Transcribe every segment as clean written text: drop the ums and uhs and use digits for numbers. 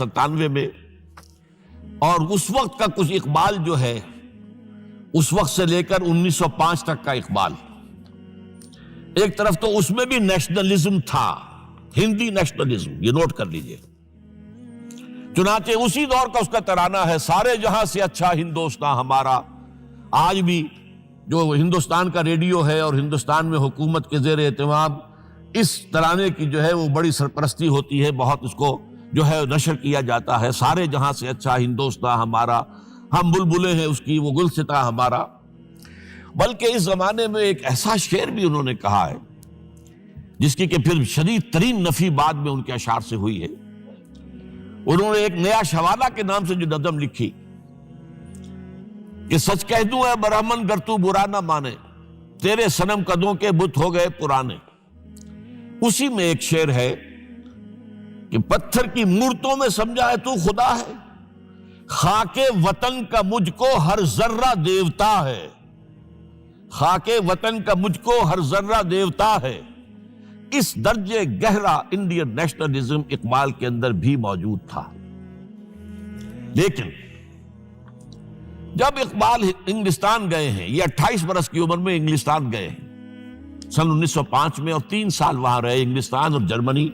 97 میں، اور اس وقت کا کچھ اقبال جو ہے اس وقت سے لے کر 1905 تک کا اقبال، ایک طرف تو اس میں بھی نیشنلزم تھا، ہندی نیشنلزم، یہ نوٹ کر لیجئے۔ چنانچہ اسی دور کا اس کا ترانہ ہے، سارے جہاں سے اچھا ہندوستان ہمارا۔ آج بھی جو ہندوستان کا ریڈیو ہے اور ہندوستان میں حکومت کے زیر اہتمام اس ترانے کی جو ہے وہ بڑی سرپرستی ہوتی ہے، بہت اس کو جو ہے نشر کیا جاتا ہے، سارے جہاں سے اچھا ہندوستان ہمارا، ہم بلبلیں ہیں اس کی وہ گلستاں ہمارا۔ بلکہ اس زمانے میں ایک ایسا شعر بھی انہوں نے کہا ہے جس کی کہ پھر شدید ترین نفی بعد میں ان کے اشعار سے ہوئی ہے۔ انہوں نے ایک نیا شوالہ کے نام سے جو نظم لکھی کہ سچ کہہ دوں اے برہمن گر تو برا نہ مانے، تیرے صنم قدوں کے بت ہو گئے پرانے۔ اسی میں ایک شعر ہے کہ پتھر کی مورتوں میں سمجھا ہے تو خدا ہے، خاک وطن کا مجھ کو ہر ذرہ دیوتا ہے، خاک وطن کا مجھ کو ہر ذرہ دیوتا ہے۔ اس درجے گہرا انڈین نیشنلزم اقبال کے اندر بھی موجود تھا۔ لیکن جب اقبال انگلستان گئے ہیں، یہ 28 برس کی عمر میں انگلستان گئے ہیں سن 1905 میں، اور 3 سال وہاں رہے، انگلستان اور جرمنی،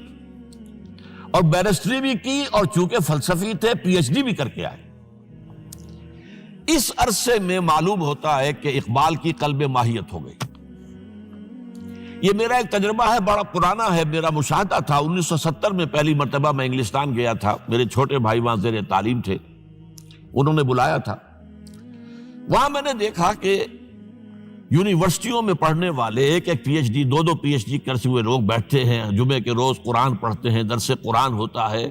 اور بیرسٹری بھی کی، اور چونکہ فلسفی تھے پی ایچ ڈی بھی کر کے آئے۔ اس عرصے میں معلوم ہوتا ہے کہ اقبال کی قلب ماہیت ہو گئی۔ یہ میرا ایک تجربہ ہے، بڑا پرانا ہے، میرا مشاہدہ تھا۔ 1970 میں پہلی مرتبہ میں انگلستان گیا تھا، میرے چھوٹے بھائی وہاں زیر تعلیم تھے، انہوں نے بلایا تھا۔ وہاں میں نے دیکھا کہ یونیورسٹیوں میں پڑھنے والے ایک ایک P H D, 2 P H D کرتے ہوئے لوگ بیٹھتے ہیں، جمعے کے روز قرآن پڑھتے ہیں، درس قرآن ہوتا ہے،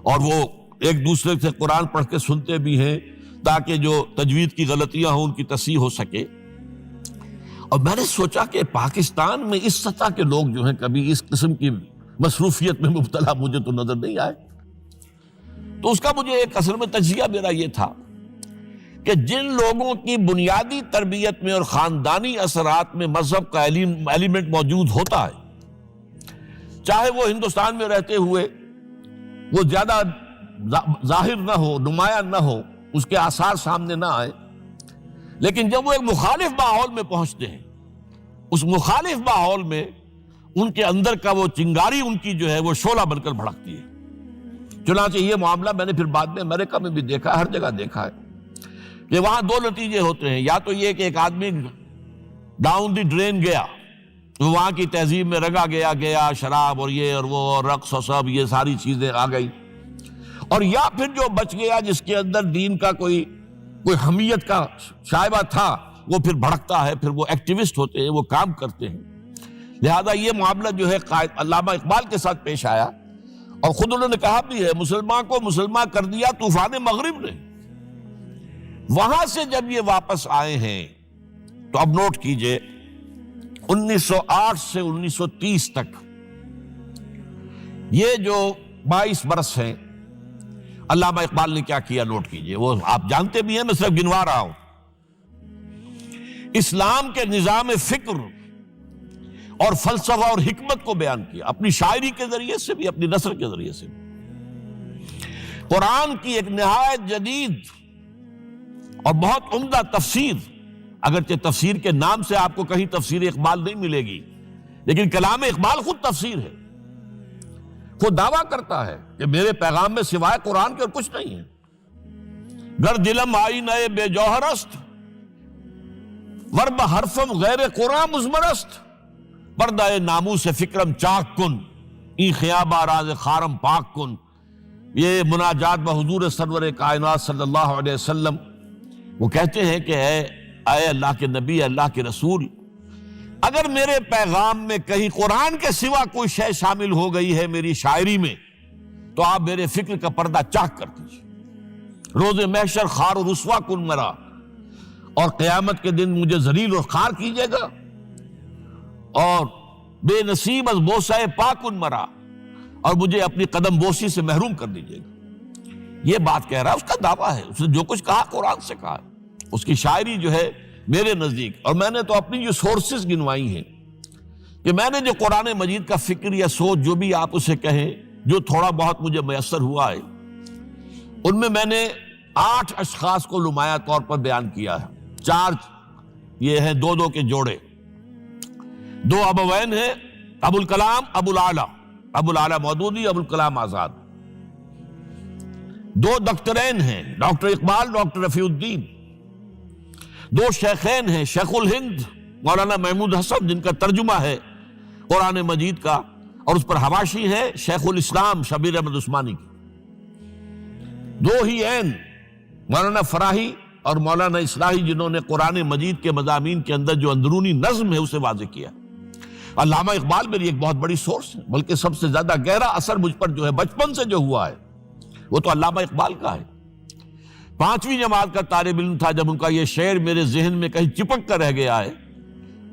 اور وہ ایک دوسرے سے قرآن پڑھ کے سنتے بھی ہیں تاکہ جو تجوید کی غلطیاں ہوں ان کی تصحیح ہو سکے۔ اور میں نے سوچا کہ پاکستان میں اس سطح کے لوگ جو ہیں کبھی اس قسم کی مصروفیت میں مبتلا مجھے تو نظر نہیں آئے۔ تو اس کا مجھے ایک اصل میں تجزیہ میرا یہ تھا کہ جن لوگوں کی بنیادی تربیت میں اور خاندانی اثرات میں مذہب کا ایلیمنٹ موجود ہوتا ہے، چاہے وہ ہندوستان میں رہتے ہوئے وہ زیادہ ظاہر نہ ہو، نمایاں نہ ہو، اس کے آثار سامنے نہ آئے، لیکن جب وہ ایک مخالف ماحول میں پہنچتے ہیں، اس مخالف ماحول میں ان کے اندر کا وہ چنگاری ان کی جو ہے وہ شعلہ بن کر بھڑکتی ہے۔ چنانچہ یہ معاملہ میں نے پھر بعد میں امریکہ میں بھی دیکھا، ہر جگہ دیکھا ہے کہ وہاں 2 نتیجے ہوتے ہیں، یا تو یہ کہ ایک آدمی ڈاؤن دی ڈرین گیا، وہاں کی تہذیب میں رگا گیا شراب اور یہ اور وہ اور رقص اور سب یہ ساری چیزیں آ گئی، اور یا پھر جو بچ گیا جس کے اندر دین کا کوئی حمیت کا شائبہ تھا، وہ پھر بھڑکتا ہے، پھر وہ ایکٹیوسٹ ہوتے ہیں، وہ کام کرتے ہیں۔ لہذا یہ معاملہ جو ہے علامہ اقبال کے ساتھ پیش آیا، اور خود انہوں نے کہا بھی ہے، مسلمان کو مسلمان کر دیا طوفان مغرب نے۔ وہاں سے جب یہ واپس آئے ہیں تو اب نوٹ کیجئے 1908 سے 1930 تک یہ جو 22 برس ہیں، علامہ اقبال نے کیا کیا نوٹ کیجئے، وہ آپ جانتے بھی ہیں، میں صرف گنوا رہا ہوں۔ اسلام کے نظام فکر اور فلسفہ اور حکمت کو بیان کیا، اپنی شاعری کے ذریعے سے بھی، اپنی نثر کے ذریعے سے بھی۔ قرآن کی ایک نہایت جدید اور بہت عمدہ تفسیر، اگرچہ تفسیر کے نام سے آپ کو کہیں تفسیر اقبال نہیں ملے گی، لیکن کلام اقبال خود تفسیر ہے۔ خود دعویٰ کرتا ہے کہ میرے پیغام میں سوائے قرآن کے اور کچھ نہیں ہے۔ گر دلم آئی نئے بے جوہر است، ورب حرفم غیر قرآن مزمرست، پردہ ناموس فکرم چاک کن، این خیابہ راز خارم پاک کن۔ یہ مناجات بحضور سرور کائنات صلی اللہ علیہ وسلم، وہ کہتے ہیں کہ اے اللہ کے نبی، اللہ کے رسول، اگر میرے پیغام میں کہیں قرآن کے سوا کوئی شے شامل ہو گئی ہے میری شاعری میں، تو آپ میرے فکر کا پردہ چاک کر دیجیے۔ روز محشر خار و رسوا کن مرا، اور قیامت کے دن مجھے ذلیل و خوار کیجیے گا، اور بے نصیب از بوسہ پاکن مرا، اور مجھے اپنی قدم بوسی سے محروم کر دیجیے گا۔ یہ بات کہہ رہا ہے، اس کا دعویٰ ہے، اس نے جو کچھ کہا قرآن سے کہا ہے۔ اس کی شاعری جو ہے میرے نزدیک، اور میں نے تو اپنی جو سورسز گنوائی ہیں کہ میں نے جو قرآن مجید کا فکر یا سوچ جو بھی آپ اسے کہیں، جو تھوڑا بہت مجھے میسر ہوا ہے، ان میں نے 8 اشخاص کو نمایاں طور پر بیان کیا ہے. 4 یہ ہیں 2 کے جوڑے. 2 ابوین ہیں، ابو الکلام ابو العلا مودودی، ابو الکلام آزاد. 2 دکترین ہیں، ڈاکٹر اقبال، ڈاکٹر رفیع الدین. 2 شیخین ہیں، شیخ الہند مولانا محمود حسن جن کا ترجمہ ہے قرآن مجید کا، اور اس پر حواشی ہے شیخ الاسلام شبیر احمد عثمانی کی. 2 ہی عین مولانا فراہی اور مولانا اصلاحی جنہوں نے قرآن مجید کے مضامین کے اندر جو اندرونی نظم ہے اسے واضح کیا. علامہ اقبال میری ایک بہت بڑی سورس ہے، بلکہ سب سے زیادہ گہرا اثر مجھ پر جو ہے بچپن سے جو ہوا ہے وہ تو علامہ اقبال کا ہے. 5ویں جماعت کا طالب علم تھا جب ان کا یہ شعر میرے ذہن میں کہیں چپک کر رہ گیا ہے،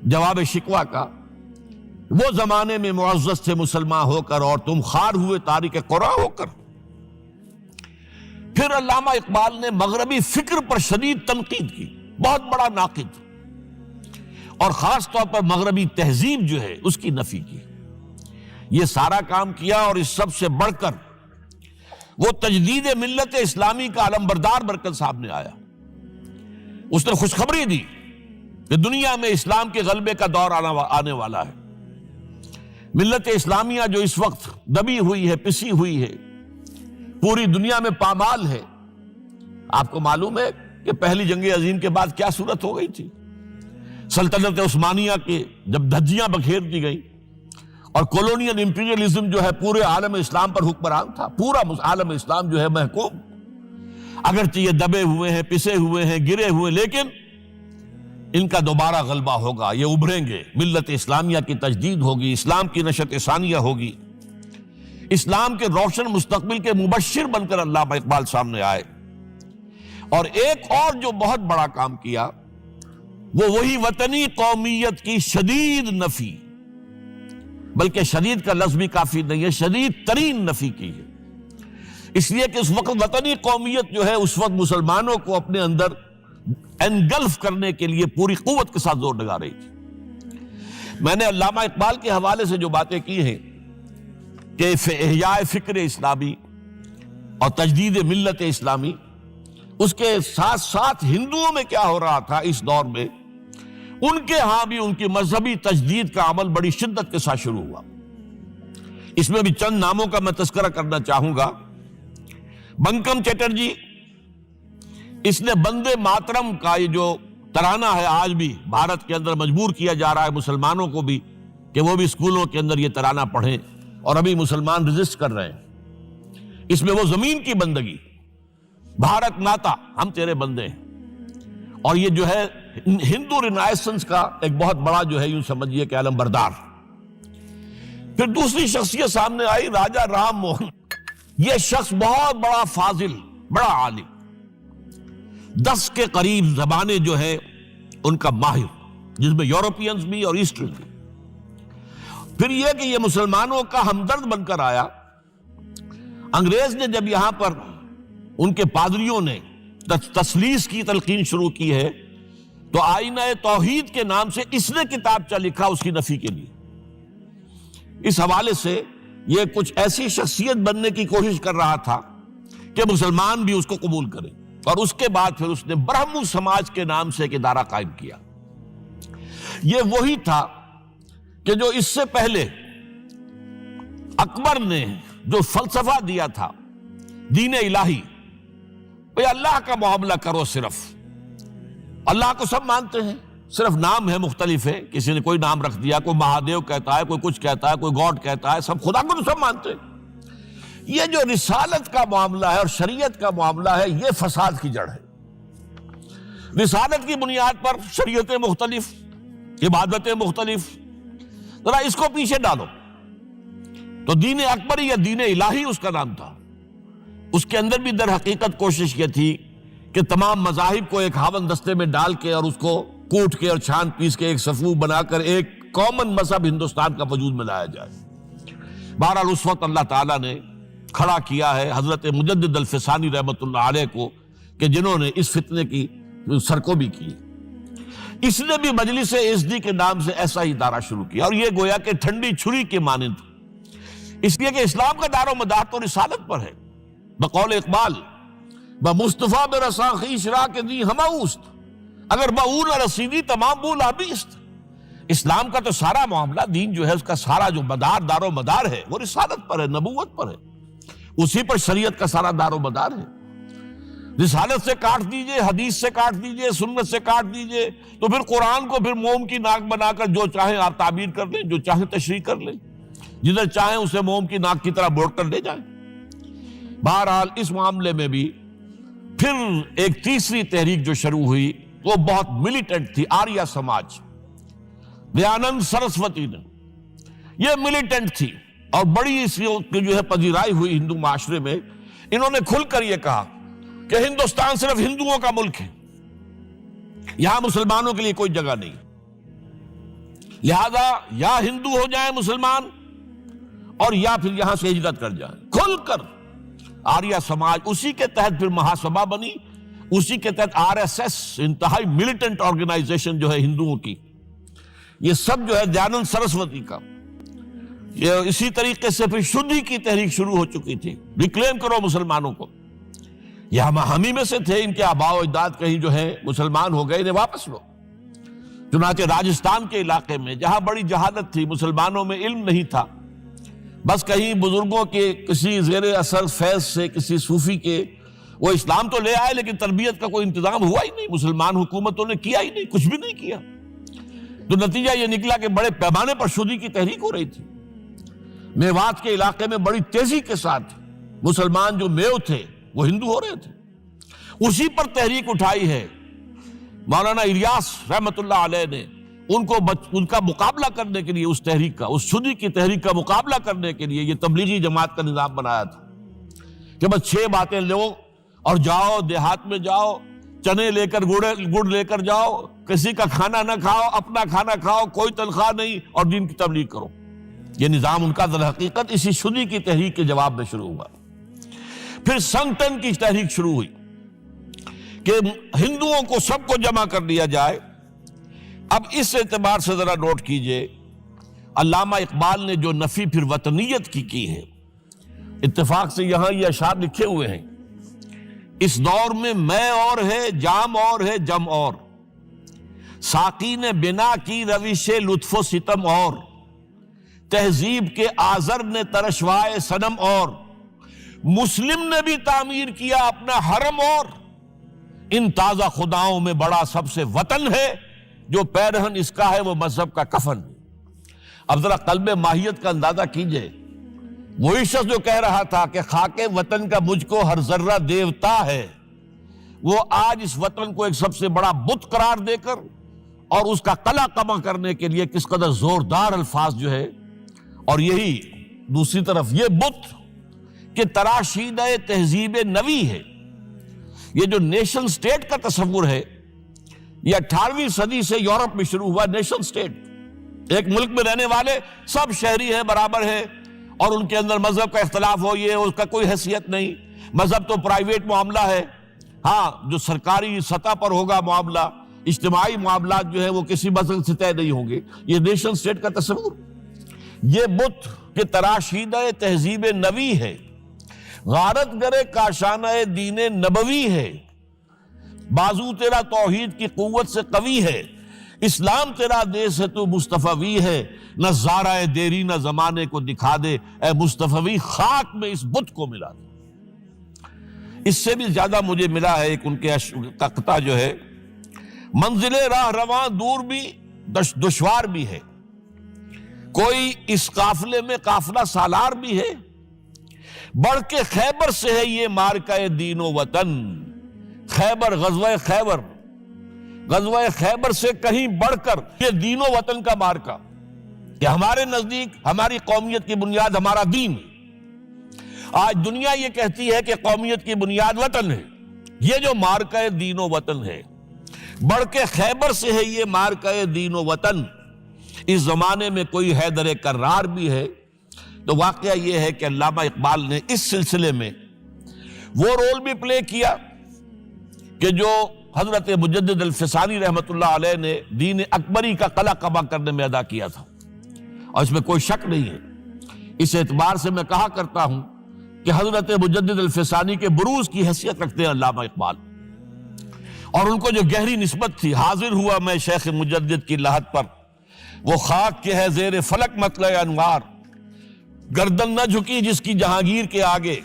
جواب شکوہ کا: وہ زمانے میں معزز تھے مسلمان ہو کر، اور تم خوار ہوئے تارک قرآن ہو کر. پھر علامہ اقبال نے مغربی فکر پر شدید تنقید کی، بہت بڑا ناقد، اور خاص طور پر مغربی تہذیب جو ہے اس کی نفی کی. یہ سارا کام کیا، اور اس سب سے بڑھ کر وہ تجدید ملت اسلامی کا علمبردار بن کر سامنے آیا. اس نے خوشخبری دی کہ دنیا میں اسلام کے غلبے کا دور آنے والا ہے. ملت اسلامیہ جو اس وقت دبی ہوئی ہے، پسی ہوئی ہے، پوری دنیا میں پامال ہے. آپ کو معلوم ہے کہ پہلی جنگ عظیم کے بعد کیا صورت ہو گئی تھی؟ سلطنت عثمانیہ کے جب دھجیاں بکھیر دی گئی اور کولونیل امپیریلزم جو ہے پورے عالم اسلام پر حکمران تھا، پورا عالم اسلام جو ہے محکوم. اگرچہ یہ دبے ہوئے ہیں، پسے ہوئے ہیں، گرے ہوئے، لیکن ان کا دوبارہ غلبہ ہوگا، یہ ابھریں گے. ملت اسلامیہ کی تجدید ہوگی، اسلام کی نشأت ثانیہ ہوگی. اسلام کے روشن مستقبل کے مبشر بن کر علامہ اقبال سامنے آئے. اور ایک اور جو بہت بڑا کام کیا وہ وہی وطنی قومیت کی شدید نفی، بلکہ شدید کا لفظ بھی کافی نہیں ہے، شدید ترین نفی کی ہے. اس لیے کہ اس وقت وطنی قومیت جو ہے اس وقت مسلمانوں کو اپنے اندر انگلف کرنے کے لیے پوری قوت کے ساتھ زور لگا رہی تھی. میں نے علامہ اقبال کے حوالے سے جو باتیں کی ہیں کہ احیاء فکر اسلامی اور تجدید ملت اسلامی، اس کے ساتھ ساتھ ہندوؤں میں کیا ہو رہا تھا اس دور میں، ان کے ہاں بھی ان کی مذہبی تجدید کا عمل بڑی شدت کے ساتھ شروع ہوا. اس میں بھی چند ناموں کا میں تذکرہ کرنا چاہوں گا. بنکم چٹرجی، اس نے بندے ماترم کا یہ جو ترانہ ہے آج بھی بھارت کے اندر مجبور کیا جا رہا ہے مسلمانوں کو بھی کہ وہ بھی اسکولوں کے اندر یہ ترانہ پڑھیں، اور ابھی مسلمان رجسٹ کر رہے ہیں. اس میں وہ زمین کی بندگی، بھارت ماتا ہم تیرے بندے ہیں. اور یہ جو ہے ہندو رینائسنس کا ایک بہت بڑا جو ہے یوں سمجھیے کہ علم بردار. پھر دوسری شخصیت سامنے آئی، راجہ رام موہن. یہ شخص بہت بڑا فاضل، بڑا عالم، 10 کے قریب زبانیں جو ہے ان کا ماہر، جس میں یورپینز بھی اور ایسٹرن بھی. پھر یہ کہ یہ مسلمانوں کا ہمدرد بن کر آیا. انگریز نے جب یہاں پر ان کے پادریوں نے تثلیث کی تلقین شروع کی ہے تو آئینہ توحید کے نام سے اس نے کتابچہ لکھا اس کی نفی کے لیے. اس حوالے سے یہ کچھ ایسی شخصیت بننے کی کوشش کر رہا تھا کہ مسلمان بھی اس کو قبول کریں. اور اس کے بعد پھر اس نے برہمو سماج کے نام سے ایک ادارہ قائم کیا. یہ وہی تھا کہ جو اس سے پہلے اکبر نے جو فلسفہ دیا تھا دین الہی، بھئی اللہ کا معاملہ کرو، صرف اللہ کو سب مانتے ہیں، صرف نام ہے مختلف ہے، کسی نے کوئی نام رکھ دیا، کوئی مہادیو کہتا ہے، کوئی کچھ کہتا ہے، کوئی گاڈ کہتا ہے، سب خدا کو تو سب مانتے ہیں. یہ جو رسالت کا معاملہ ہے اور شریعت کا معاملہ ہے، یہ فساد کی جڑ ہے. رسالت کی بنیاد پر شریعتیں مختلف، عبادتیں مختلف، ذرا اس کو پیچھے ڈالو. تو دین اکبری یا دین الہی اس کا نام تھا. اس کے اندر بھی در حقیقت کوشش یہ تھی کہ تمام مذاہب کو ایک ہاون دستے میں ڈال کے اور اس کو کوٹ کے اور چھان پیس کے ایک صفوف بنا کر ایک کامن مذہب ہندوستان کا وجود میں لایا جائے. بہرحال اس وقت اللہ تعالیٰ نے کھڑا کیا ہے حضرت مجدد الفسانی رحمۃ اللہ علیہ کو، کہ جنہوں نے اس فتنے کی سرکوبی کی. اس نے بھی مجلس ازدی کے نام سے ایسا ہی ادارہ شروع کیا، اور یہ گویا کہ ٹھنڈی چھری کے مانند، اس لیے کہ اسلام کا دار و مدار تو رسالت پر ہے. بقول اقبال بمصطفیٰ برساں خویش را کے دی ہماؤست، اگر باؤ نہ رسیدی تمام بول آبیست۔ اسلام کا تو سارا معاملہ، دین جو ہے اس کا سارا جو دار و مدار ہے وہ رسالت پر ہے، نبوت پر ہے، اسی پر شریعت کا سارا دار و مدار ہے۔ رسالت سے کاٹ دیجئے، حدیث سے کاٹ دیجئے، سنت سے کاٹ دیجئے، تو پھر قرآن کو پھر موم کی ناک بنا کر جو چاہیں آپ تعبیر کر لیں، جو چاہیں تشریح کر لیں، جدھر چاہیں اسے موم کی ناک کی طرح موڑ کر لے جائیں۔ بہرحال اس معاملے میں بھی پھر ایک تیسری تحریک جو شروع ہوئی وہ بہت ملیٹنٹ تھی، آریہ سماج، دیانند سرسوتی نے، یہ ملیٹنٹ تھی اور بڑی اس کی جو ہے پذیرائی ہوئی ہندو معاشرے میں۔ انہوں نے کھل کر یہ کہا کہ ہندوستان صرف ہندوؤں کا ملک ہے، یہاں مسلمانوں کے لیے کوئی جگہ نہیں، لہذا یا ہندو ہو جائیں مسلمان اور یا پھر یہاں سے ہجرت کر جائیں۔ کھل کر آریہ سماج، اسی کے تحت پھر مہاسبھا بنی، اسی کے تحت RSS، انتہائی ملیٹنٹ آرگنائزیشن جو ہے ہندوؤں کی، یہ سب جو ہے دیانند سرسوتی کا۔ یہ اسی طریقے سے پھر شدھی کی تحریک شروع ہو چکی تھی، ریکلیم کرو مسلمانوں کو، یہ ہم ہی میں سے تھے، ان کے آباء و اجداد کہیں جو ہے مسلمان ہو گئے، انہیں واپس لو۔ چنانچہ راجستھان کے علاقے میں جہاں بڑی جہالت تھی، مسلمانوں میں علم نہیں تھا، بس کہیں بزرگوں کے کسی زیر اثر فیض سے، کسی صوفی کے، وہ اسلام تو لے آئے لیکن تربیت کا کوئی انتظام ہوا ہی نہیں، مسلمان حکومتوں نے کیا ہی نہیں، کچھ بھی نہیں کیا، تو نتیجہ یہ نکلا کہ بڑے پیمانے پر شدھی کی تحریک ہو رہی تھی۔ میوات کے علاقے میں بڑی تیزی کے ساتھ مسلمان جو میو تھے وہ ہندو ہو رہے تھے، اسی پر تحریک اٹھائی ہے مولانا الیاس رحمت اللہ علیہ نے، ان کا مقابلہ کرنے کے لیے، اس تحریک کا، اس شدھی کی تحریک کا مقابلہ کرنے کے لیے یہ تبلیغی جماعت کا نظام بنایا تھا کہ بس 6 باتیں لو اور جاؤ، دیہات میں جاؤ، چنے لے کر گڑ لے کر جاؤ، کسی کا کھانا نہ کھاؤ، اپنا کھانا کھاؤ، کوئی تنخواہ نہیں، اور دین کی تبلیغ کرو۔ یہ نظام ان کا در حقیقت اسی شدھی کی تحریک کے جواب میں شروع ہوا۔ پھر سنگٹن کی تحریک شروع ہوئی کہ ہندوؤں کو سب کو جمع کر لیا جائے۔ اب اس اعتبار سے ذرا نوٹ کیجئے، علامہ اقبال نے جو نفی پھر وطنیت کی ہے، اتفاق سے یہاں یہ اشعار لکھے ہوئے ہیں، اس دور میں میں اور ہے، جام اور ہے، جم اور، ساقی نے بنا کی روش لطف و ستم اور، تہذیب کے آزر نے ترشوائے صنم اور، مسلم نے بھی تعمیر کیا اپنا حرم اور، ان تازہ خداؤں میں بڑا سب سے وطن ہے، جو پیرہن اس کا ہے وہ مذہب کا کفن۔ اب ذرا قلب ماہیت کا اندازہ کیجئے، وہی شخص جو کہہ رہا تھا کہ خاک وطن کا مجھ کو ہر ذرہ دیوتا ہے، وہ آج اس وطن کو ایک سب سے بڑا بت قرار دے کر اور اس کا قلع قمع کرنے کے لیے کس قدر زوردار الفاظ جو ہے، اور یہی دوسری طرف یہ بت کہ تراشیدہ تہذیب نوی ہے۔ یہ جو نیشن سٹیٹ کا تصور ہے، یہ 18ویں صدی سے یورپ میں شروع ہوا۔ نیشن سٹیٹ، ایک ملک میں رہنے والے سب شہری ہیں، برابر ہیں، اور ان کے اندر مذہب کا اختلاف ہو، یہ اس کا کوئی حیثیت نہیں، مذہب تو پرائیویٹ معاملہ ہے، ہاں جو سرکاری سطح پر ہوگا معاملہ، اجتماعی معاملات جو ہے وہ کسی مذہب سے طے نہیں ہوں گے۔ یہ نیشن سٹیٹ کا تصور، یہ بت کہ تراشیدہ تہذیب نوی ہے، غارت گرے کاشانہ دین نبوی ہے، بازو تیرا توحید کی قوت سے قوی ہے، اسلام تیرا دیس ہے تو مصطفی ہے، نہ زارہ دیری نہ زمانے کو دکھا دے، اے مصطفی خاک میں اس بت کو ملا دے۔ اس سے بھی زیادہ مجھے ملا ہے ایک ان کے قطعہ جو ہے، منزل راہ رواں دور بھی دشوار بھی ہے، کوئی اس قافلے میں قافلہ سالار بھی ہے، بڑھ کے خیبر سے ہے یہ مارکہ دین و وطن۔ خیبر، غزوہ خیبر سے کہیں بڑھ کر یہ دین و وطن کا مارکہ، کہ ہمارے نزدیک ہماری قومیت کی بنیاد ہمارا دین ہے۔ آج دنیا یہ کہتی ہے کہ قومیت کی بنیاد وطن ہے، یہ جو مارکہ دین و وطن ہے، بڑھ کے خیبر سے ہے یہ مارکہ دین و وطن۔ اس زمانے میں کوئی حیدر کرار بھی ہے۔ تو واقعہ یہ ہے کہ علامہ اقبال نے اس سلسلے میں وہ رول بھی پلے کیا کہ جو حضرت مجدد الفسانی رحمت اللہ علیہ نے دین اکبری کا قلع قمع کرنے میں ادا کیا تھا، اور اس میں کوئی شک نہیں ہے۔ اس اعتبار سے میں کہا کرتا ہوں کہ حضرت مجدد الفسانی کے بروز کی حیثیت رکھتے ہیں علامہ اقبال، اور ان کو جو گہری نسبت تھی، حاضر ہوا میں شیخ مجدد کی لحد پر، وہ خاک کے ہے زیر فلک مطلع انوار، گردن نہ جھکی جس کی جہانگیر کے آگے،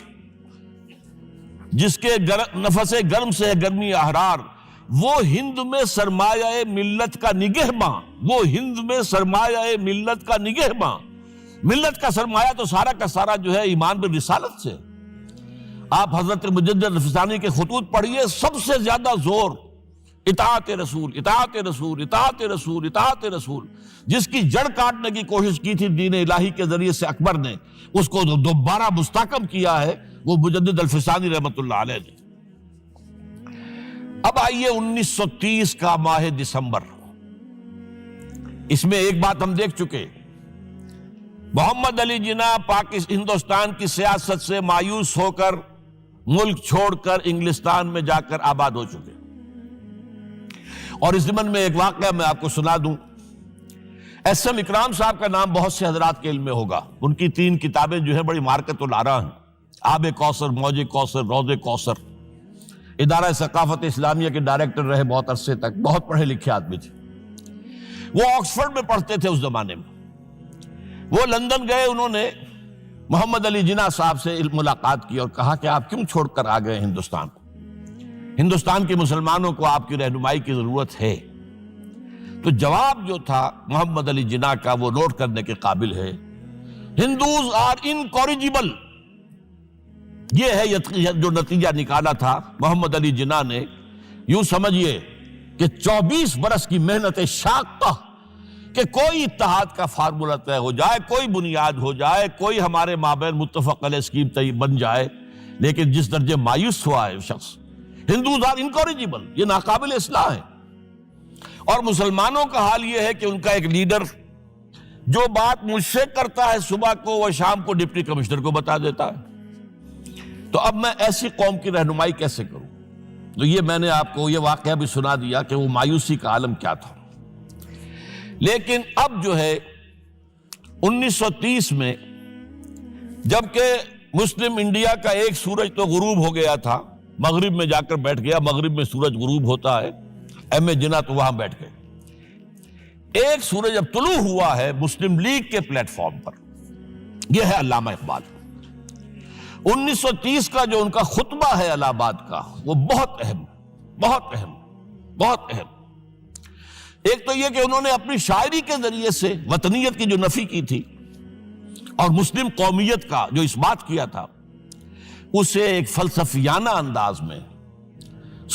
جس کے نفس گرم سے ہے گرمی احرار، وہ ہند میں سرمایہ ملت کا نگہباں، وہ ہند میں سرمایہ ملت کا نگہباں۔ ملت کا سرمایہ تو سارا کا سارا جو ہے ایمان بالرسالت سے۔ آپ حضرت مجدد الفسانی کے خطوط پڑھیے، سب سے زیادہ زور اطاعت رسول، اطاعت رسول، اطاعت رسول، اطاعت رسول، جس کی جڑ کاٹنے کی کوشش کی تھی دین الہی کے ذریعے سے اکبر نے، اس کو دوبارہ مستحکم کیا ہے وہ مجدد الفسانی رحمۃ اللہ علیہ نے۔ اب آئیے 1930 کا ماہ دسمبر، اس میں ایک بات ہم دیکھ چکے، محمد علی جناح ہندوستان کی سیاست سے مایوس ہو کر ملک چھوڑ کر انگلستان میں جا کر آباد ہو چکے، اور اس ضمن میں ایک واقعہ میں آپ کو سنا دوں۔ ایس ایم اکرام صاحب کا نام بہت سے حضرات کے علم میں ہوگا، ان کی 3 کتابیں جو ہے بڑی مارکت الآراء ہیں، آب کوثر، موج کوثر، روض کوثر۔ ادارہ ثقافت اسلامیہ کے ڈائریکٹر رہے بہت عرصے تک، بہت پڑھے لکھے آدمی تھے۔ وہ آکسفورڈ میں پڑھتے تھے اس زمانے میں، وہ لندن گئے، انہوں نے محمد علی جناح صاحب سے ملاقات کی اور کہا کہ آپ کیوں چھوڑ کر آ گئے ہندوستان؟ ہندوستان کے مسلمانوں کو آپ کی رہنمائی کی ضرورت ہے۔ تو جواب جو تھا محمد علی جناح کا وہ نوٹ کرنے کے قابل ہے۔ ہندوز آر انکوریجیبل، یہ ہے جو نتیجہ نکالا تھا محمد علی جناح نے۔ یوں سمجھیے کہ 24 برس کی محنت شاقہ کہ کوئی اتحاد کا فارمولہ طے ہو جائے، کوئی بنیاد ہو جائے، کوئی ہمارے مابین متفق علیہ اسکیم بن جائے، لیکن جس درجے مایوس ہوا ہے شخص، ہندوز آر انکوریجیبل، یہ ناقابل اصلاح ہے۔ اور مسلمانوں کا حال یہ ہے کہ ان کا ایک لیڈر جو بات مجھ سے کرتا ہے صبح کو، وہ شام کو ڈپٹی کمشنر کو بتا دیتا ہے۔ تو اب میں ایسی قوم کی رہنمائی کیسے کروں؟ تو یہ میں نے آپ کو یہ واقعہ بھی سنا دیا کہ وہ مایوسی کا عالم کیا تھا۔ لیکن اب جو ہے 1930 میں، جبکہ مسلم انڈیا کا ایک سورج تو غروب ہو گیا تھا، مغرب میں جا کر بیٹھ گیا، مغرب میں سورج غروب ہوتا ہے، ایم اے جناح تو وہاں بیٹھ گئے۔ ایک سورج اب طلوع ہوا ہے مسلم لیگ کے پلیٹ فارم پر، یہ ہے علامہ اقبال۔ 1930 کا جو ان کا خطبہ ہے الہ آباد کا، وہ بہت اہم، بہت اہم، بہت اہم۔ ایک تو یہ کہ انہوں نے اپنی شاعری کے ذریعے سے وطنیت کی جو نفی کی تھی اور مسلم قومیت کا جو اس بات کیا تھا، اسے ایک فلسفیانہ انداز میں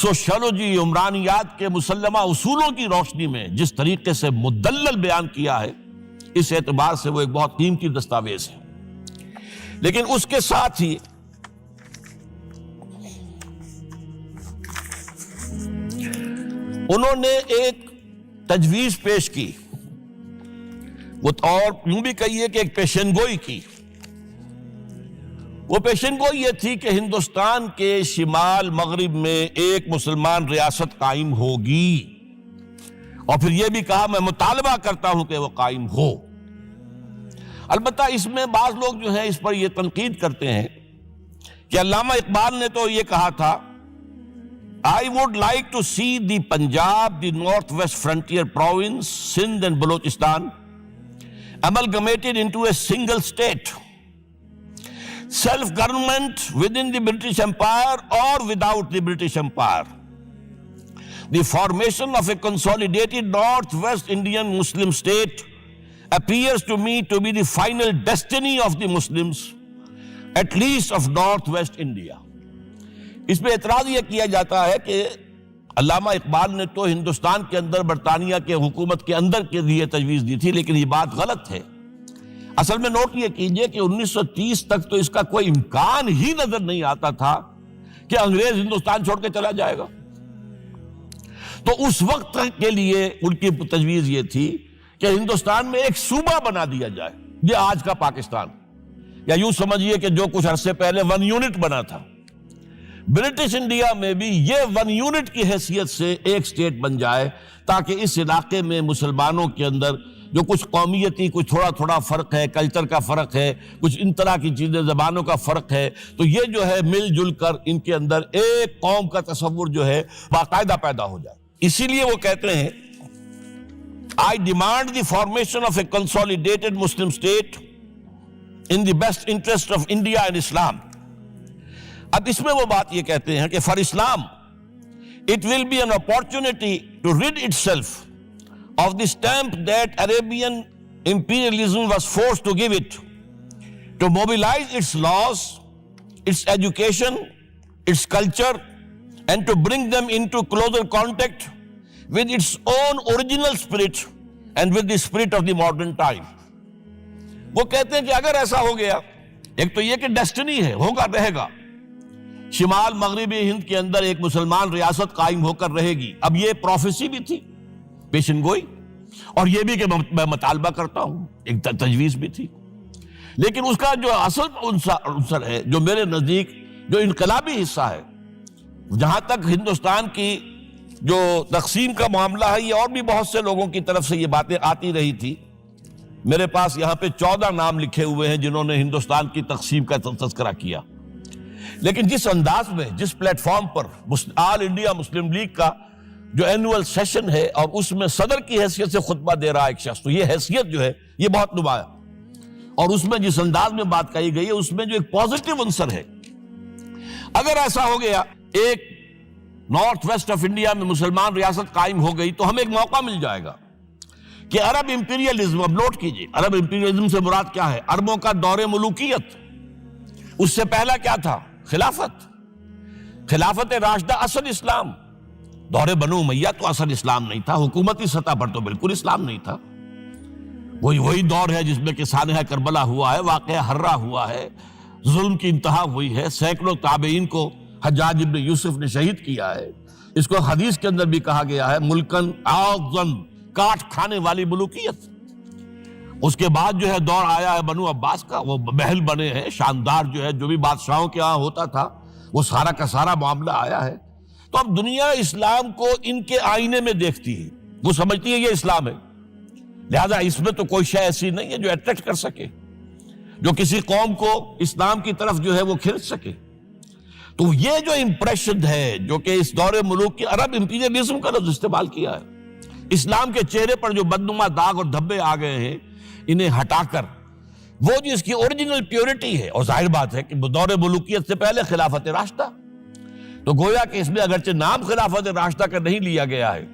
سوشیولوجی، عمرانیات کے مسلمہ اصولوں کی روشنی میں جس طریقے سے مدلل بیان کیا ہے، اس اعتبار سے وہ ایک بہت قیمتی دستاویز ہے۔ لیکن اس کے ساتھ ہی انہوں نے ایک تجویز پیش کی، وہ اور یوں بھی کہیے کہ ایک پیشن گوئی کی۔ وہ پیشن گوئی یہ تھی کہ ہندوستان کے شمال مغرب میں ایک مسلمان ریاست قائم ہوگی، اور پھر یہ بھی کہا میں مطالبہ کرتا ہوں کہ وہ قائم ہو۔ البتہ اس میں بعض لوگ جو ہیں اس پر یہ تنقید کرتے ہیں کہ علامہ اقبال نے تو یہ کہا تھا I would like to see the Punjab, the Northwest Frontier Province, Sindh and Balochistan amalgamated into a single state. Self-government within the British Empire or without the British Empire. The formation of a consolidated Northwest Indian Muslim state appears to me to be the final destiny of the Muslims, at least of Northwest India. اس میں اعتراض یہ کیا جاتا ہے کہ علامہ اقبال نے تو ہندوستان کے اندر برطانیہ کے حکومت کے اندر کے لیے تجویز دی تھی، لیکن یہ بات غلط ہے۔ اصل میں نوٹ یہ کیجئے کہ 1930 تک تو اس کا کوئی امکان ہی نظر نہیں آتا تھا کہ انگریز ہندوستان چھوڑ کے چلا جائے گا۔ تو اس وقت کے لیے ان کی تجویز یہ تھی کہ ہندوستان میں ایک صوبہ بنا دیا جائے، یہ آج کا پاکستان، یا یوں سمجھیے کہ جو کچھ عرصے پہلے 1 یونٹ بنا تھا، برٹش انڈیا میں بھی یہ 1 یونٹ کی حیثیت سے ایک سٹیٹ بن جائے، تاکہ اس علاقے میں مسلمانوں کے اندر جو کچھ قومیتی کچھ تھوڑا تھوڑا فرق ہے، کلچر کا فرق ہے، کچھ ان طرح کی چیزیں، زبانوں کا فرق ہے، تو یہ جو ہے مل جل کر ان کے اندر ایک قوم کا تصور جو ہے باقاعدہ پیدا ہو جائے۔ اسی لیے وہ کہتے ہیں I demand the formation of a consolidated Muslim state in the best interest of India and Islam۔ اب اس میں وہ بات یہ کہتے ہیں کہ for Islam it will be an opportunity to rid itself of the stamp that Arabian imperialism was forced to give it, to mobilize its laws, its education, its culture, and to bring them into closer contact with its own original spirit and with the spirit of the modern time۔ وہ کہتے ہیں کہ اگر ایسا ہو گیا، ایک تو یہ کہ ڈیسٹنی ہے، ہوگا، رہے گا، شمال مغربی ہند کے اندر ایک مسلمان ریاست قائم ہو کر رہے گی۔ اب یہ پروفیسی بھی تھی، پیشن گوئی، اور یہ بھی کہ میں مطالبہ کرتا ہوں، ایک تجویز بھی تھی، لیکن اس کا جو اصل عنصر ہے، جو میرے نزدیک جو انقلابی حصہ ہے، جہاں تک ہندوستان کی جو تقسیم کا معاملہ ہے، یہ اور بھی بہت سے لوگوں کی طرف سے یہ باتیں آتی رہی تھی۔ میرے پاس یہاں پہ 14 نام لکھے ہوئے ہیں جنہوں نے ہندوستان کی تقسیم کا تذکرہ کیا، لیکن جس انداز میں، جس پلیٹ فارم پر آل انڈیا مسلم لیگ کا جو اینول سیشن ہے اور اس میں صدر کی حیثیت سے خطبہ دے رہا ایک شخص، تو یہ حیثیت جو ہے یہ بہت نمایاں، اور اس میں جس انداز میں بات کہی گئی ہے اس میں جو ایک پازیٹیو عنصر ہے۔ اگر ایسا ہو گیا، ایک نارتھ ویسٹ آف انڈیا میں مسلمان ریاست قائم ہو گئی، تو ہمیں ایک موقع مل جائے گا کہ عرب امپیریلزم، اب نوٹ کیجئے، عرب امپیریلزم سے مراد کیا ہے؟ عربوں کا دور ملوکیت۔ اس سے پہلا کیا تھا؟ خلافت راشدہ، اصل اسلام۔ دور بنو امیہ تو اصل اسلام نہیں تھا، حکومتی سطح پر تو بالکل اسلام نہیں تھا۔ وہی دور ہے جس میں کہ سانحہ کربلا ہوا ہے، واقعہ حرہ ہوا ہے، ظلم کی انتہا ہوئی ہے، سینکڑوں تابعین کو حجاج ابن یوسف نے شہید کیا ہے۔ اس کو حدیث کے اندر بھی کہا گیا ہے ملکن عاضن، کاٹ کھانے والی ملوکیت۔ اس کے بعد جو ہے دور آیا ہے بنو عباس کا، وہ محل بنے ہیں شاندار، جو ہے جو بھی بادشاہوں کے ہاں ہوتا تھا وہ سارا کا سارا معاملہ آیا ہے۔ تو اب دنیا اسلام کو ان کے آئینے میں دیکھتی ہے، وہ سمجھتی ہے یہ اسلام ہے، لہذا اس میں تو کوئی شے ایسی نہیں ہے جو اٹریکٹ کر سکے، جو کسی قوم کو اسلام کی طرف جو ہے وہ کھینچ سکے۔ تو یہ جو امپریشن ہے جو کہ اس دور ملوک کی عرب امپیریلزم کا لفظ استعمال کیا ہے، اسلام کے چہرے پر جو بدنما داغ اور دھبے آ گئے ہیں، انہیں ہٹا کر وہ جو اس کی اوریجنل پیورٹی ہے، اور ظاہر بات ہے کہ دور ملوکیت سے پہلے خلافت راشدہ، تو گویا کہ اس میں اگرچہ نام خلافت راشدہ کا نہیں لیا گیا ہے،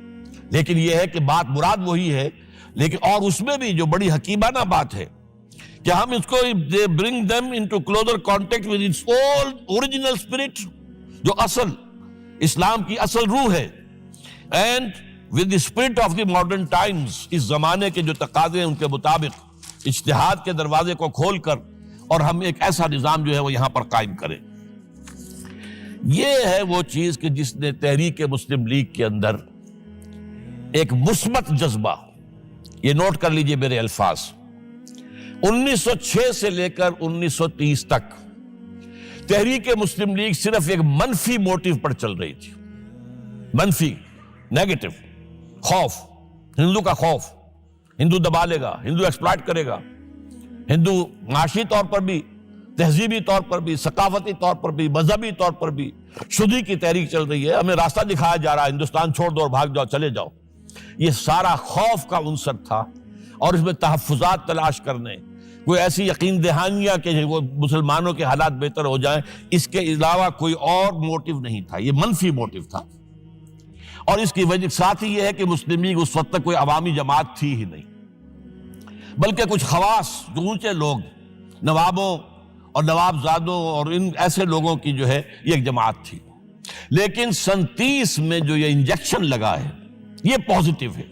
لیکن یہ ہے کہ بات مراد وہی ہے، لیکن اور اس میں بھی جو بڑی حکیمانہ بات ہے کہ ہم اس کو bring them into closer contact with its old original spirit، جو اصل اسلام کی اصل روح ہے، and with the spirit of the modern times، اس زمانے کے جو تقاضے ہیں ان کے مطابق اجتہاد کے دروازے کو کھول کر، اور ہم ایک ایسا نظام جو ہے وہ یہاں پر قائم کریں۔ یہ ہے وہ چیز کہ جس نے تحریک مسلم لیگ کے اندر ایک مثبت جذبہ، یہ نوٹ کر لیجئے میرے الفاظ، 1906 سے لے کر 1930 تک تحریک مسلم لیگ صرف ایک منفی موٹیو پر چل رہی تھی، منفی، نیگیٹو، خوف، ہندو کا خوف، ہندو دبا لے گا، ہندو ایکسپلائٹ کرے گا، ہندو معاشی طور پر بھی، تہذیبی طور پر بھی، ثقافتی طور پر بھی، مذہبی طور پر بھی شدی کی تحریک چل رہی ہے، ہمیں راستہ دکھایا جا رہا ہے، ہندوستان چھوڑ دو اور بھاگ جاؤ، چلے جاؤ۔ یہ سارا خوف کا عنصر تھا، اور اس میں تحفظات تلاش کرنے، کوئی ایسی یقین دہانیاں کہ وہ مسلمانوں کے حالات بہتر ہو جائیں، اس کے علاوہ کوئی اور موٹیو نہیں تھا، یہ منفی موٹیو تھا۔ اور اس کی وجہ ساتھ ہی یہ ہے کہ مسلم لیگ اس وقت تک کوئی عوامی جماعت تھی ہی نہیں، بلکہ کچھ خواص، جو اونچے لوگ، نوابوں اور نواب زادوں اور ان ایسے لوگوں کی جو ہے یہ ایک جماعت تھی۔ لیکن 37 میں جو یہ انجیکشن لگا ہے یہ پازیٹیو ہے۔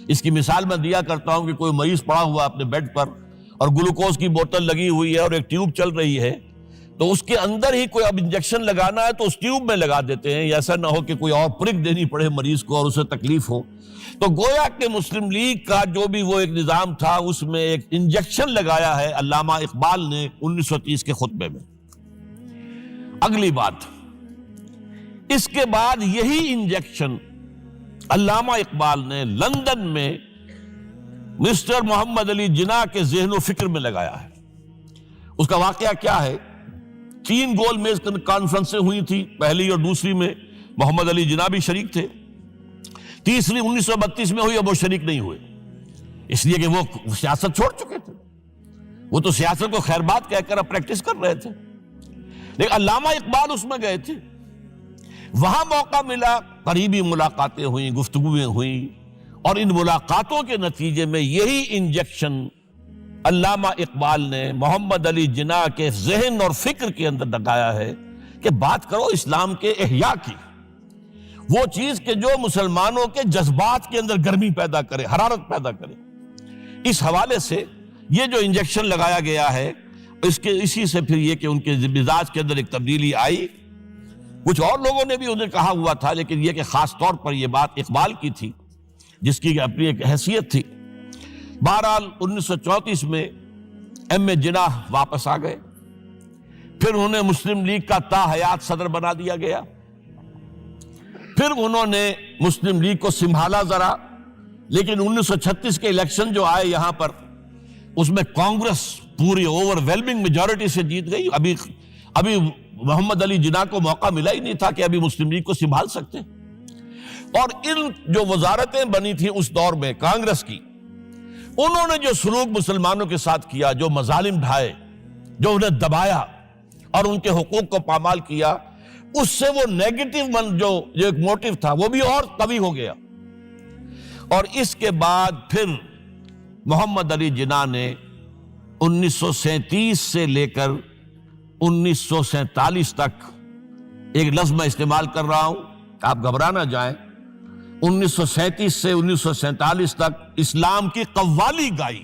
اس کی مثال میں دیا کرتا ہوں کہ کوئی مریض پڑا ہوا اپنے بیڈ پر اور گلوکوز کی بوتل لگی ہوئی ہے اور ایک ٹیوب چل رہی ہے، تو اس کے اندر ہی کوئی اب انجیکشن لگانا ہے تو اس ٹیوب میں لگا دیتے ہیں، ایسا نہ ہو کہ کوئی اور پرک دینی پڑے مریض کو اور اسے تکلیف ہو۔ تو گویا کہ مسلم لیگ کا جو بھی وہ ایک نظام تھا، اس میں ایک انجیکشن لگایا ہے علامہ اقبال نے 1930 کے خطبے میں۔ اگلی بات، اس کے بعد یہی انجیکشن علامہ اقبال نے لندن میں مسٹر محمد علی جناح کے ذہن و فکر میں لگایا ہے۔ اس کا واقعہ کیا ہے؟ 3 گول میز کانفرنسیں ہوئی تھی، پہلی اور دوسری میں محمد علی جناح بھی شریک تھے، تیسری 1932 میں ہوئی، اب وہ شریک نہیں ہوئے، اس لیے کہ وہ سیاست چھوڑ چکے تھے، وہ تو سیاست کو خیر بات کہہ کر اب پریکٹس کر رہے تھے۔ لیکن علامہ اقبال اس میں گئے تھے، وہاں موقع ملا، قریبی ملاقاتیں ہوئیں، گفتگویں ہوئیں، اور ان ملاقاتوں کے نتیجے میں یہی انجیکشن علامہ اقبال نے محمد علی جناح کے ذہن اور فکر کے اندر لگایا ہے کہ بات کرو اسلام کے احیاء کی، وہ چیز کہ جو مسلمانوں کے جذبات کے اندر گرمی پیدا کرے، حرارت پیدا کرے۔ اس حوالے سے یہ جو انجیکشن لگایا گیا ہے، اسی سے پھر یہ کہ ان کے مزاج کے اندر ایک تبدیلی آئی۔ کچھ اور لوگوں نے بھی انہیں کہا ہوا تھا، لیکن یہ کہ خاص طور پر یہ بات اقبال کی تھی، جس کی اپنی ایک حیثیت تھی۔ بہرحال 1934 میں ایم اے جناح واپس آ گئے، پھر انہیں مسلم لیگ کا تا حیات صدر بنا دیا گیا، پھر انہوں نے مسلم لیگ کو سنبھالا ذرا، لیکن 1936 کے الیکشن جو آئے یہاں پر، اس میں کانگریس پوری اوور ویلمنگ میجورٹی سے جیت گئی۔ ابھی محمد علی جناح کو موقع ملا ہی نہیں تھا کہ ابھی مسلم لیگ کو سنبھال سکتے، اور ان جو وزارتیں بنی تھی اس دور میں کانگریس کی، انہوں نے جو سلوک مسلمانوں کے ساتھ کیا، جو مظالم ڈھائے، جو انہیں دبایا اور ان کے حقوق کو پامال کیا، اس سے وہ نیگیٹو جو ایک موٹیو تھا وہ بھی اور قوی ہو گیا۔ اور اس کے بعد پھر محمد علی جناح نے 1937 سے لے کر 1947 تک، ایک لفظ میں استعمال کر رہا ہوں، آپ گھبرا نہ جائیں، 1937 سے 1947 تک اسلام کی قوالی گائی،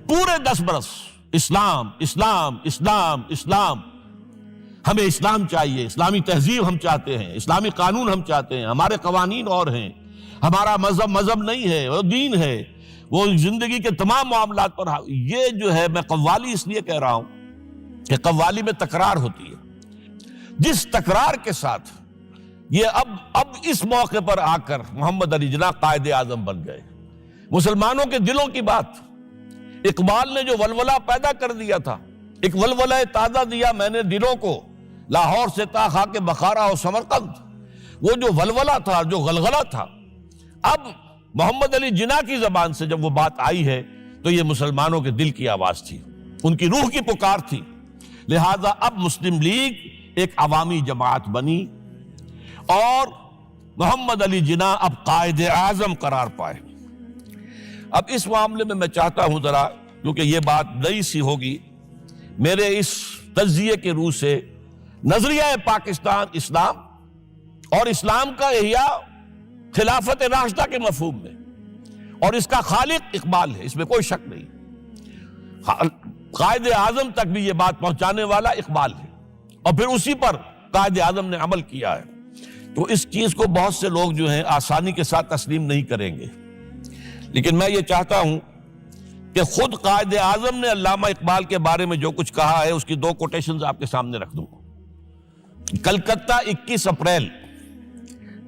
پورے 10 برس اسلام اسلام اسلام اسلام، ہمیں اسلام چاہیے، اسلامی تہذیب ہم چاہتے ہیں، اسلامی قانون ہم چاہتے ہیں، ہمارے قوانین اور ہیں، ہمارا مذہب نہیں ہے، وہ دین ہے، وہ زندگی کے تمام معاملات پر۔ یہ جو ہے، میں قوالی اس لیے کہہ رہا ہوں کہ قوالی میں تکرار ہوتی ہے، جس تکرار کے ساتھ یہ اب اس موقع پر آ کر محمد علی جناح قائد اعظم بن گئے۔ مسلمانوں کے دلوں کی بات، اقبال نے جو ولولہ پیدا کر دیا تھا، ایک ولولہ تازہ دیا میں نے دلوں کو، لاہور سے تا خاک بخارا و سمرقند، وہ جو ولولہ تھا، جو غلغلہ تھا، اب محمد علی جناح کی زبان سے جب وہ بات آئی ہے تو یہ مسلمانوں کے دل کی آواز تھی، ان کی روح کی پکار تھی۔ لہذا اب مسلم لیگ ایک عوامی جماعت بنی اور محمد علی جناح اب قائد اعظم قرار پائے۔ اب اس معاملے میں میں چاہتا ہوں ذرا، کیونکہ یہ بات نئی سی ہوگی، میرے اس تجزیے کے روح سے نظریہ پاکستان اسلام اور اسلام کا احیاء خلافت راشدہ کے مفہوم میں، اور اس کا خالق اقبال ہے، اس میں کوئی شک نہیں، قائد اعظم تک بھی یہ بات پہنچانے والا اقبال ہے، اور پھر اسی پر قائد اعظم نے عمل کیا ہے۔ تو اس چیز کو بہت سے لوگ جو ہیں آسانی کے ساتھ تسلیم نہیں کریں گے، لیکن میں یہ چاہتا ہوں کہ خود قائد اعظم نے علامہ اقبال کے بارے میں جو کچھ کہا ہے، اس کی 2 کوٹیشنز آپ کے سامنے رکھ دوں۔ کلکتہ 21 اپریل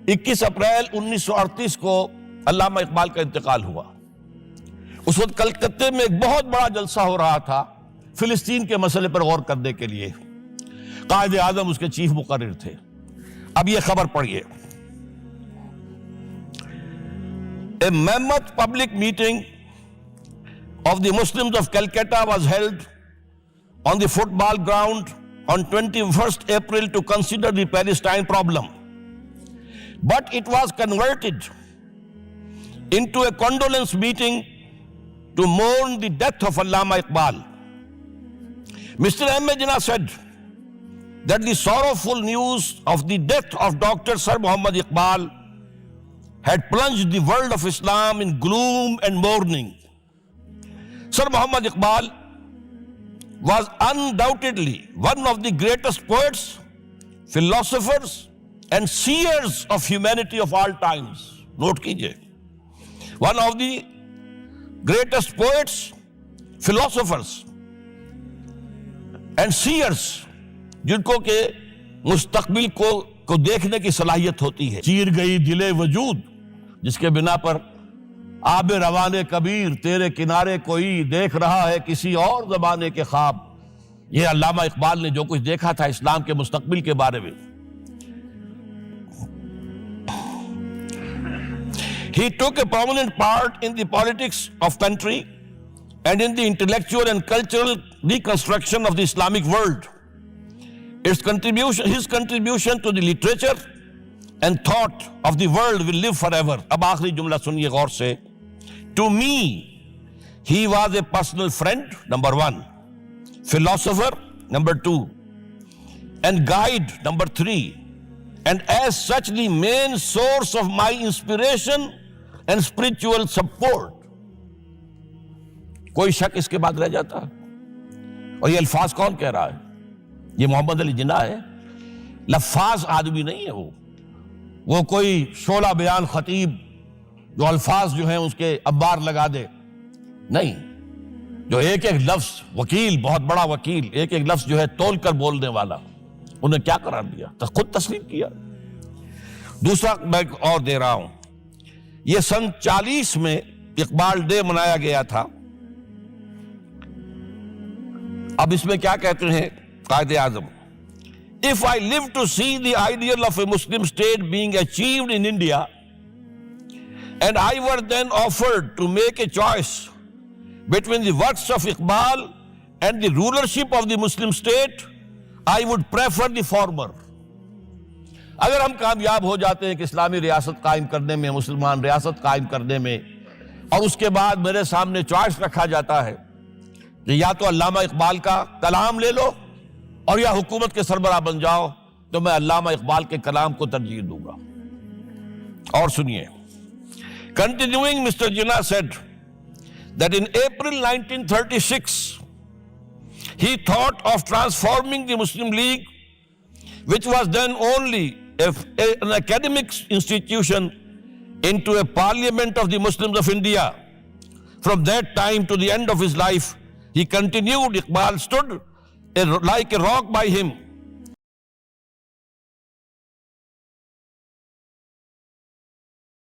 1938 کو علامہ اقبال کا انتقال ہوا۔ اس وقت کلکتے میں ایک بہت بڑا جلسہ ہو رہا تھا فلسطین کے مسئلے پر غور کرنے کے لیے، قائد اعظم اس کے چیف مقرر تھے۔ اب یہ خبر پڑھیے، A mammoth public meeting of the Muslims of Calcutta was held on the football ground on 21st April to consider the Palestine problem. But it was converted into a condolence meeting to mourn the death of Allama Iqbal. Mr. M. A. Jinnah said that the sorrowful news of the death of Dr. Sir Muhammad Iqbal had plunged the world of Islam in gloom and mourning. Sir Muhammad Iqbal was undoubtedly one of the greatest poets, philosophers, and seers of humanity of all times. Note kijiye. One of the greatest poets, philosophers, and seers, جن کو کہ مستقبل کو دیکھنے کی صلاحیت ہوتی ہے۔ چیر گئی دل وجود، جس کے بنا پر آب روان کبیر تیرے کنارے کوئی دیکھ رہا ہے کسی اور زمانے کے خواب. یہ علامہ اقبال نے جو کچھ دیکھا تھا اسلام کے مستقبل کے بارے میں. He took a prominent part in the politics of country and in the intellectual and cultural reconstruction of the Islamic world. His contribution to the literature and thought of the world will live forever. اب آخری جملہ سنیے غور سے. To me, he was a personal friend, number one, philosopher, number two, and guide, number three, and as such the main source of my inspiration and spiritual support. کوئی شک اس کے بعد رہ جاتا؟ اور یہ الفاظ کون کہہ رہا ہے؟ یہ محمد علی جناح ہے. لفاظ آدمی نہیں ہے وہ کوئی شعلہ بیان خطیب جو الفاظ جو ہیں اس کے انبار لگا دے نہیں. جو ایک ایک لفظ وکیل، بہت بڑا وکیل، ایک ایک لفظ جو ہے تول کر بولنے والا، انہیں کیا قرار دیا؟ خود تسلیم کیا. دوسرا میں اور دے رہا ہوں. یہ سن 40 میں اقبال ڈے منایا گیا تھا. اب اس میں کیا کہتے ہیں Quaid Azam? If I live to see the ideal of a Muslim state being achieved in India, and I were then offered to make a choice between the works of Iqbal and the rulership of the Muslim state, I would prefer the former. اگر ہم کامیاب ہو جاتے ہیں کہ اسلامی ریاست قائم کرنے میں، مسلمان ریاست قائم کرنے میں، اور اس کے بعد میرے سامنے چوائس رکھا جاتا ہے کہ یا تو علامہ اقبال کا کلام لے لو اور یا حکومت کے سربراہ بن جاؤ، تو میں علامہ اقبال کے کلام کو ترجیح دوں گا. اور سنیے. Continuing, Mr. Jinnah said that in April 1936, he thought of transforming the Muslim League, which was then only an academic institution, into a parliament of the Muslims of India. From that time to the end of his life, he continued, Iqbal stood like a rock by him,